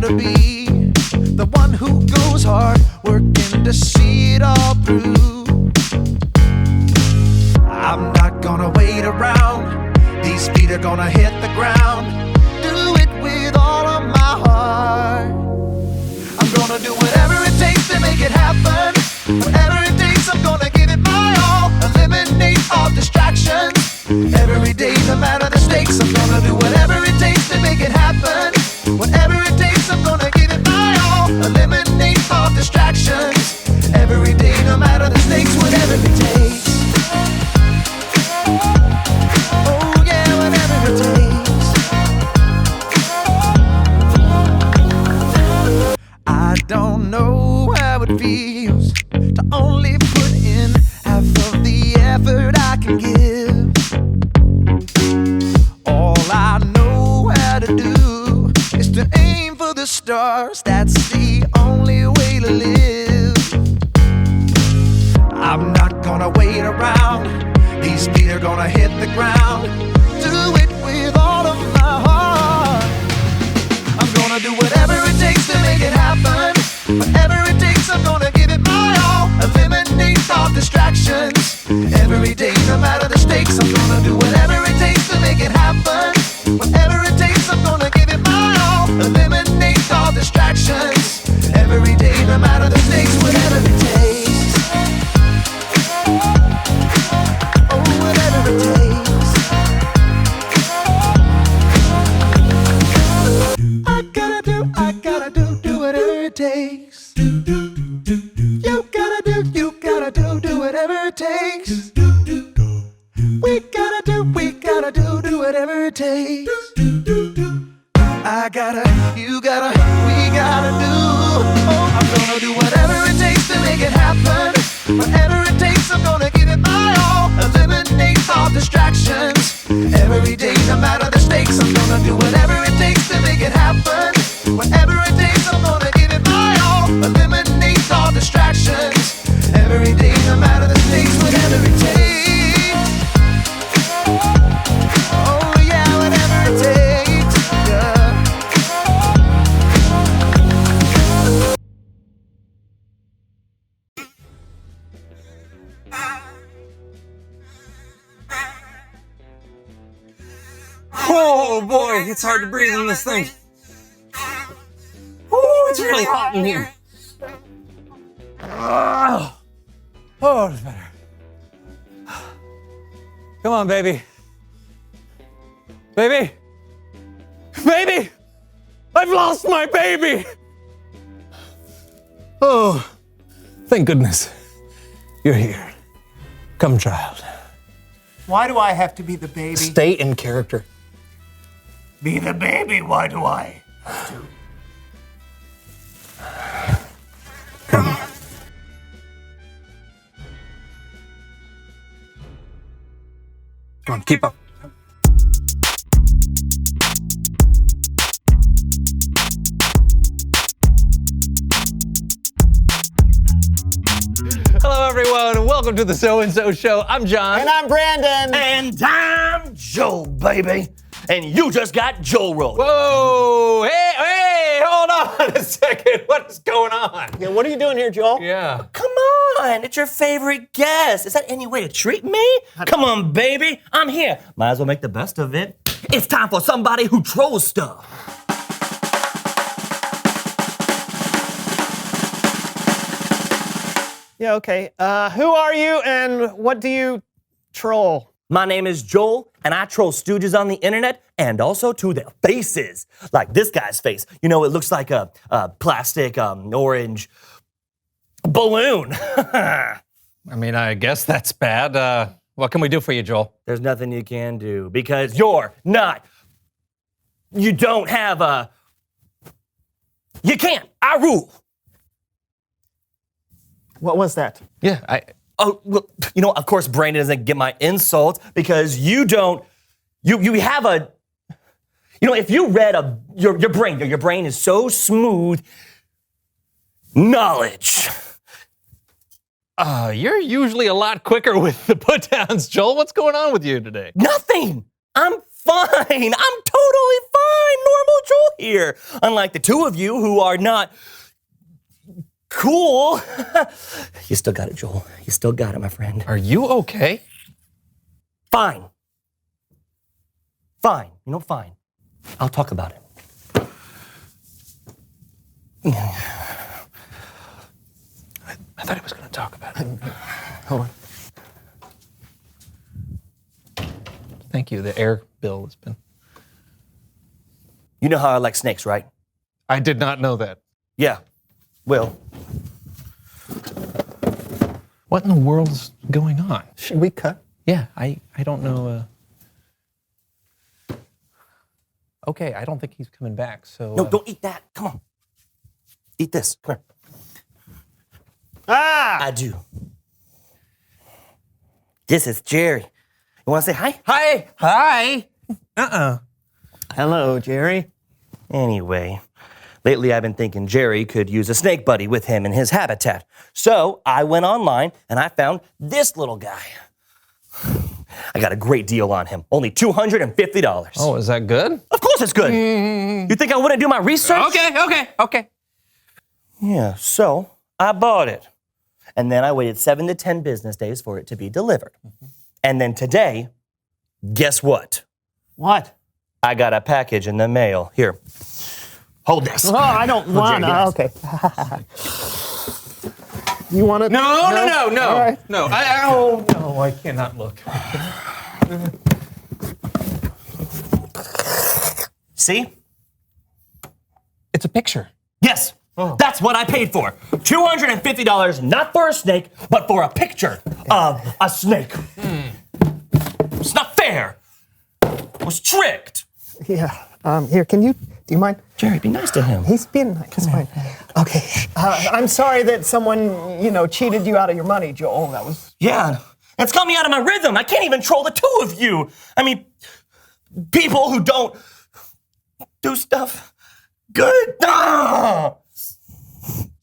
to be the one who goes hard, working to see it all through. I'm not gonna wait around, these feet are gonna hit the ground. Do it with all of my heart. I'm gonna do whatever it takes to make it happen. Whatever it takes, I'm gonna give it my all. Eliminate all distractions. Every day, no matter the stakes, I'm gonna do whatever it takes to make it happen. Whatever it takes, I'm gonna give it my all. Eliminate all distractions. Every day, no matter the stakes, whatever it takes. Oh yeah, whatever it takes. I don't know how it feels to only put in half of the effort I can give. All I know how to do is to aim for the stars. That's the only way to live. I'm not gonna wait around, these feet are gonna hit the ground. Do it with all of my heart. I'm gonna do whatever it takes to make it happen. Whatever it takes, I'm gonna give it my all. Eliminate all distractions. Every day, no matter the stakes, I'm gonna do whatever it takes to make it happen. Whatever it takes, I'm gonna give it my all. Eliminate all distractions. Every day, no matter the stakes, whatever it takes. Oh, whatever it takes. I gotta do whatever it takes. You gotta do whatever it takes. We gotta do whatever it takes. I gotta, you gotta, we gotta do. Oh, I'm gonna do whatever it takes to make it happen. Whatever it takes, I'm gonna give it my all. Eliminate all distractions. Every day, no matter the stakes, I'm gonna do whatever it takes to make it happen. Whatever it takes, I'm gonna give it my all. Eliminate all distractions. Every day, no matter the stakes, whatever it takes. Oh yeah, whatever it takes. Yeah. Oh boy, it's hard to breathe in this thing. Oh, it's really hot in here. Oh, it's better. Come on, baby. Baby! Baby! I've lost my baby! Oh, thank goodness you're here. Come, child. Why do I have to be the baby? Stay in character. Be the baby, why do I have to? Come on. Come on, keep up. Hello, everyone, and welcome to the So-and-So Show. I'm John. And I'm Brandon. And I'm Joe, baby. And you just got Joe rolled. Whoa! Hey, hold on a second. What is going on? Yeah, what are you doing here, Joel? Yeah. Come on, it's your favorite guest. Is that any way to treat me? Come on, baby, I'm here. Might as well make the best of it. It's time for somebody who trolls stuff. Yeah, okay. Who are you and what do you troll? My name is Joel, and I troll stooges on the internet and also to their faces. Like this guy's face. You know, it looks like a plastic orange balloon. I mean, I guess that's bad. What can we do for you, Joel? There's nothing you can do because you're not. You don't have a. You can't. I rule. What was that? Yeah, Oh, well, you know, of course, Brandon doesn't get my insults because you don't. You have a. You know, if you read your brain is so smooth. Knowledge. You're usually a lot quicker with the put downs, Joel. What's going on with you today? Nothing. I'm fine. I'm totally fine. Normal Joel here. Unlike the two of you who are not cool. You still got it, Joel. You still got it, my friend. Are you okay? Fine. Fine. Fine. I'll talk about it. I thought he was going to talk about it. Hold on. Thank you. The air bill has been. You know how I like snakes, right? I did not know that. Yeah. Well, What in the world's going on? Should we cut? Yeah, I don't know. Okay, I don't think he's coming back. So no, don't eat that. Come on. Eat this. Come here. Ah! I do. This is Jerry. You want to say hi? Hi. Hello, Jerry. Anyway, lately I've been thinking Jerry could use a snake buddy with him in his habitat. So I went online and I found this little guy. I got a great deal on him. Only $250. Oh, is that good? Of course it's good. You think I wouldn't do my research? Okay. Yeah, so I bought it. And then I waited 7 to 10 business days for it to be delivered. And then today, guess what? What? I got a package in the mail. Here, hold this. Oh, I don't want to. Okay. You want to? No. All right. No. I cannot look. See? It's a picture. Yes, that's what I paid for. $250, not for a snake, but for a picture of a snake. It's not fair. I was tricked. Yeah. Here, do you mind? Jerry, be nice to him. He's being nice. It's fine. Okay. I'm sorry that someone, cheated you out of your money, Joel. That was. Yeah, it's got me out of my rhythm. I can't even troll the two of you. I mean, people who don't do stuff good. Ah!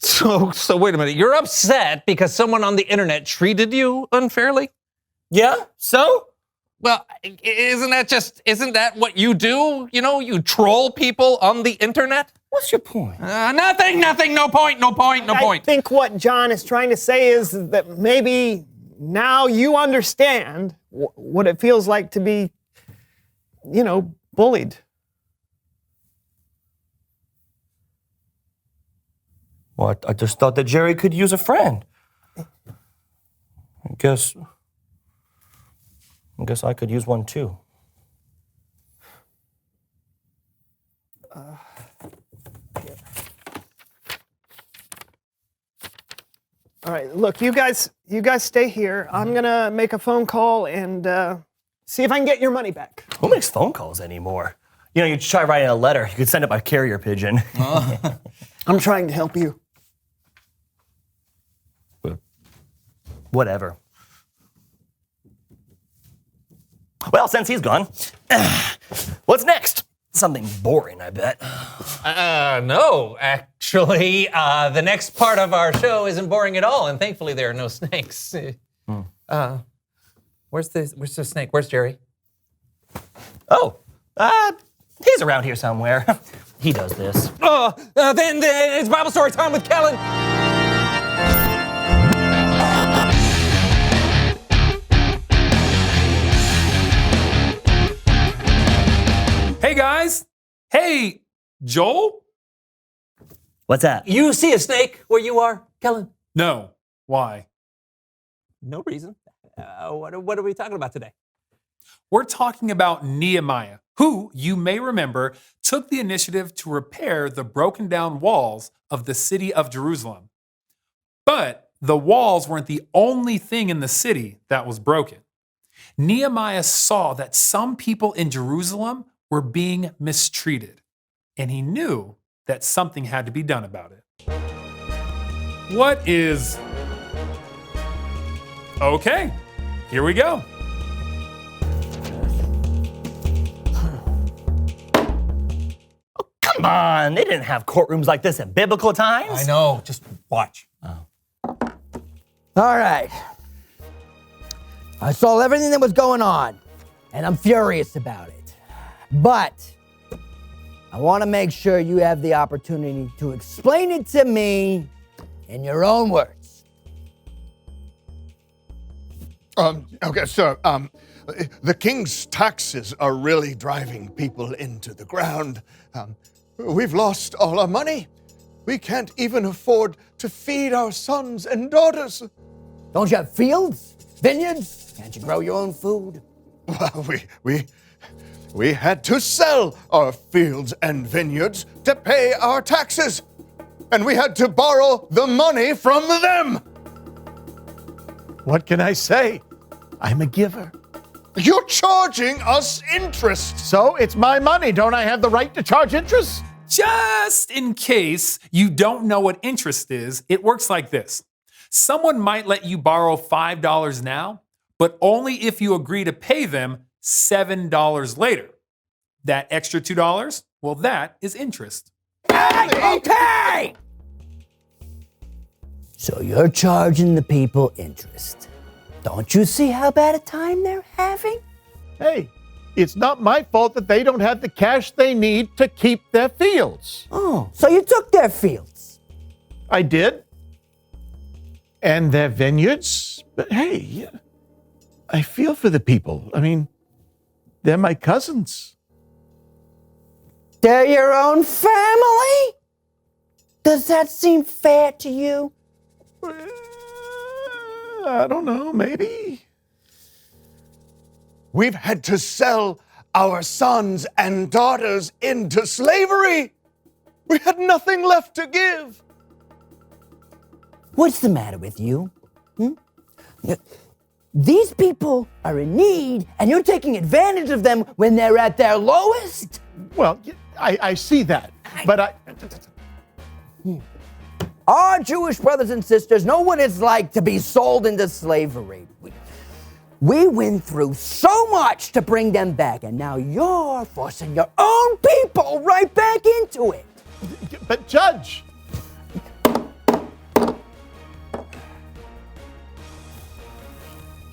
So wait a minute. You're upset because someone on the internet treated you unfairly? Yeah, so? Well, isn't that what you do? You troll people on the internet? What's your point? Nothing, no point. I think what John is trying to say is that maybe now you understand what it feels like to be, bullied. Well, I just thought that Jerry could use a friend. I guess I could use one too. All right, look, you guys stay here. I'm gonna make a phone call and see if I can get your money back. Who makes phone calls anymore? You try writing a letter. You could send it by carrier pigeon. I'm trying to help you. Whatever. Well, since he's gone, what's next? Something boring, I bet. No, actually, the next part of our show isn't boring at all, and thankfully there are no snakes. Where's the snake? Where's Jerry? Oh, he's around here somewhere. He does this. Then it's Bible story time with Kellen. Hey guys! Hey, Joel? What's that? You see a snake where you are, Kellen? No. Why? No reason. What are we talking about today? We're talking about Nehemiah, who, you may remember, took the initiative to repair the broken down walls of the city of Jerusalem. But the walls weren't the only thing in the city that was broken. Nehemiah saw that some people in Jerusalem were being mistreated, and he knew that something had to be done about it. What is... Okay, here we go. Come on, they didn't have courtrooms like this in biblical times. I know. Just watch. All right. I saw everything that was going on, and I'm furious about it. But I want to make sure you have the opportunity to explain it to me in your own words. Okay, sir. The king's taxes are really driving people into the ground. We've lost all our money. We can't even afford to feed our sons and daughters. Don't you have fields, vineyards? Can't you grow your own food? Well, we had to sell our fields and vineyards to pay our taxes. And we had to borrow the money from them. What can I say? I'm a giver. You're charging us interest. So it's my money. Don't I have the right to charge interest? Just in case you don't know what interest is, it works like this. Someone might let you borrow $5 now, but only if you agree to pay them $7 later. That extra $2, well, that is interest. Okay! So you're charging the people interest. Don't you see how bad a time they're having? Hey, it's not my fault that they don't have the cash they need to keep their fields. Oh, so you took their fields. I did. And their vineyards. But hey, yeah, I feel for the people. I mean, they're my cousins. They're your own family? Does that seem fair to you? I don't know, maybe. We've had to sell our sons and daughters into slavery. We had nothing left to give. What's the matter with you? These people are in need, and you're taking advantage of them when they're at their lowest? Well, I see that, but Our Jewish brothers and sisters know what it's like to be sold into slavery. We went through so much to bring them back, and now you're forcing your own people right back into it. But Judge.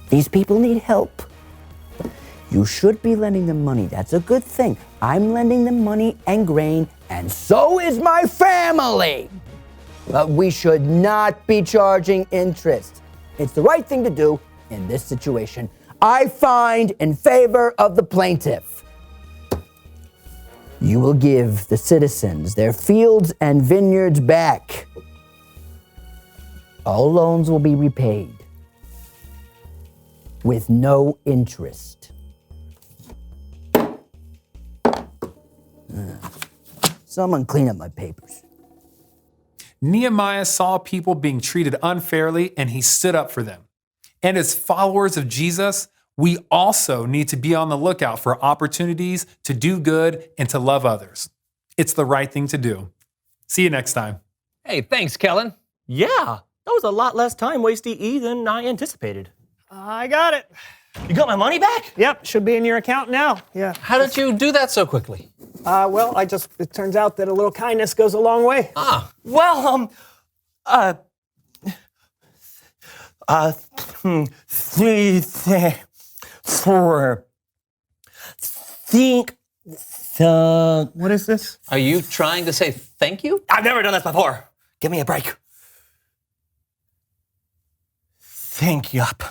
These people need help. You should be lending them money. That's a good thing. I'm lending them money and grain, and so is my family. But we should not be charging interest. It's the right thing to do in this situation. I find in favor of the plaintiff. You will give the citizens their fields and vineyards back. All loans will be repaid with no interest. Someone clean up my papers. Nehemiah saw people being treated unfairly, and he stood up for them. And as followers of Jesus, we also need to be on the lookout for opportunities to do good and to love others. It's the right thing to do. See you next time. Hey, thanks, Kellen. Yeah, that was a lot less time wasted than I anticipated. I got it. You got my money back? Yep, should be in your account now. Yeah. How did you do that so quickly? Well, it turns out that a little kindness goes a long way. Well, What is this? Are you trying to say thank you? I've never done this before. Give me a break. Think yup.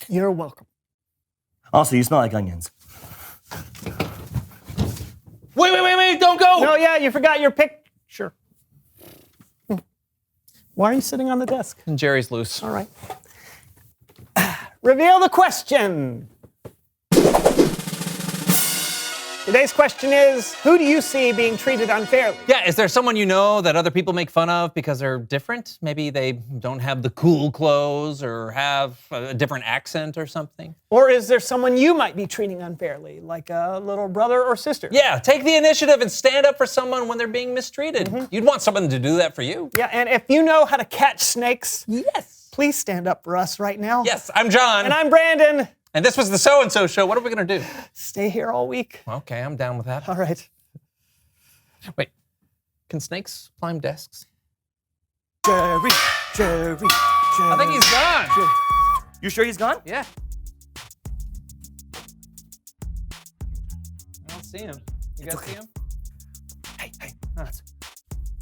You're welcome. Also, you smell like onions. Wait, don't go! Oh, yeah, you forgot your picture. Why are you sitting on the desk? And Jerry's loose. All right. Reveal the question. Today's question is, who do you see being treated unfairly? Yeah, is there someone you know that other people make fun of because they're different? Maybe they don't have the cool clothes or have a different accent or something? Or is there someone you might be treating unfairly, like a little brother or sister? Yeah, take the initiative and stand up for someone when they're being mistreated. You'd want someone to do that for you. Yeah, and if you know how to catch snakes, Yes. please stand up for us right now. Yes, I'm John. And I'm Brandon. And this was the So-and-So Show. What are we going to do? Stay here all week. Okay, I'm down with that. All right. Wait, can snakes climb desks? Jerry. I think he's gone. You sure he's gone? Yeah. see him. You guys see him? Hey,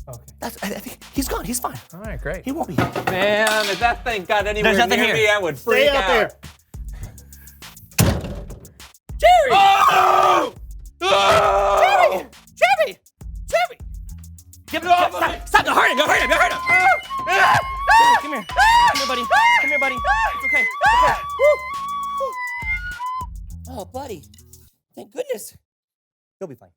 Okay. I think he's gone. He's fine. All right, great. He won't be. Man, if that thing got anywhere There's nothing near here. me, I would freak Stay out there. Jerry! Oh! Jerry! Give it off! Stop! Go hurt him! Jerry, come here. Come here, buddy. Come here, buddy. It's okay. Oh, buddy. Thank goodness. He'll be fine.